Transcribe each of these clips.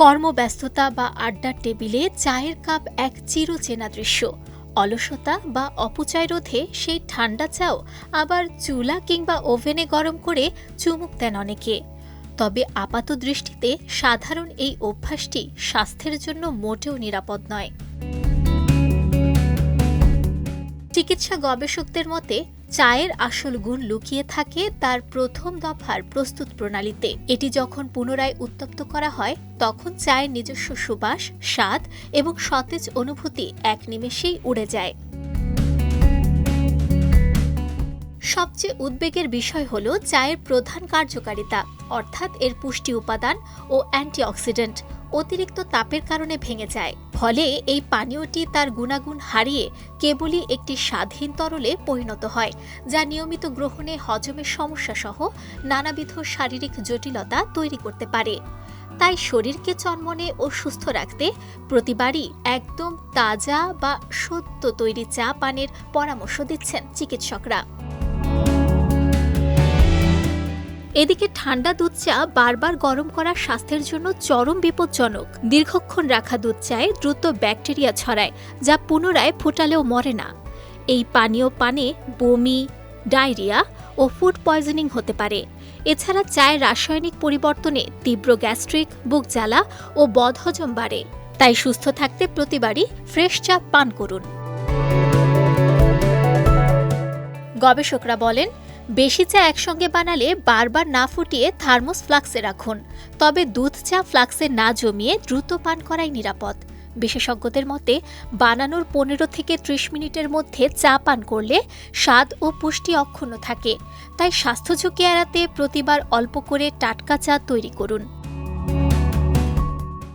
কর্মব্যস্ততা বা আড্ডার টেবিলে চায়ের কাপ এক চিরচেনা দৃশ্য। অলসতা বা অপচয় রোধে সেই ঠান্ডা চাও আবার চুলা কিংবা ওভেনে গরম করে চুমুক দেন অনেকে। তবে আপাত দৃষ্টিতে সাধারণ এই অভ্যাসটি স্বাস্থ্যের জন্য মোটেও নিরাপদ নয়। চিকিৎসা গবেষকদের মতে চায়ের আসল গুণ লুকিয়ে থাকে তার প্রথম দফার প্রস্তুত প্রণালীতে। এটি যখন পুনরায় উত্তপ্ত করা হয় তখন চায়ের নিজস্ব সুবাস, স্বাদ এবং সতেজ অনুভূতি এক নিমেষেই উড়ে যায়। সবচেয়ে উদ্বেগের বিষয় হল চায়ের প্রধান কার্যকারিতা, অর্থাৎ এর পুষ্টি উপাদান ও অ্যান্টিঅক্সিডেন্ট অতিরিক্ত তাপের কারণে ভেঙে যায়। ফলে এই পানীয়টি তার গুণাগুণ হারিয়ে কেবলই একটি স্বাদহীন তরলে পরিণত হয়, যা নিয়মিত গ্রহণে হজমের সমস্যা সহ নানাবিধ শারীরিক জটিলতা তৈরি করতে পারে। তাই শরীরকে চনমনে ও সুস্থ রাখতে প্রতিবারই একদম তাজা বা সদ্য তৈরি চা পানের পরামর্শ দিচ্ছেন চিকিৎসকরা। এদিকে ঠান্ডা দুধ চা বারবার গরম করা স্বাস্থ্যের জন্য চরম বিপজ্জনক। দীর্ঘক্ষণ রাখা দুধ চায়ে দ্রুত ব্যাকটেরিয়া ছড়ায়, যা পুনরায় ফুটালেও মরে না। এই পানীয় পানে বমি, ডায়রিয়া ও ফুড পয়জনিং হতে পারে। এছাড়া চায়ের রাসায়নিক পরিবর্তনে তীব্র গ্যাস্ট্রিক, বুক জ্বালা ও বদহজম বাড়ে। তাই সুস্থ থাকতে প্রতিবারই ফ্রেশ চা পান করুন। গবেষকরা বলেন, বেশি চা একসঙ্গে বানালে বারবার না ফুটিয়ে থার্মোস ফ্লাক্সে রাখুন। তবে দুধ চা ফ্লাক্সে না জমিয়ে দ্রুত পান করাই নিরাপদ। বিশেষজ্ঞদের মতে বানানোর 15 থেকে 30 মিনিটের মধ্যে চা পান করলে স্বাদ ও পুষ্টি অক্ষুণ্ণ থাকে। তাই স্বাস্থ্য ঝুঁকি এড়াতে প্রতিবার অল্প করে টাটকা চা তৈরি করুন।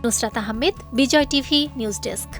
নুসরাত আহমেদ, বিজয় টিভি নিউজ ডেস্ক।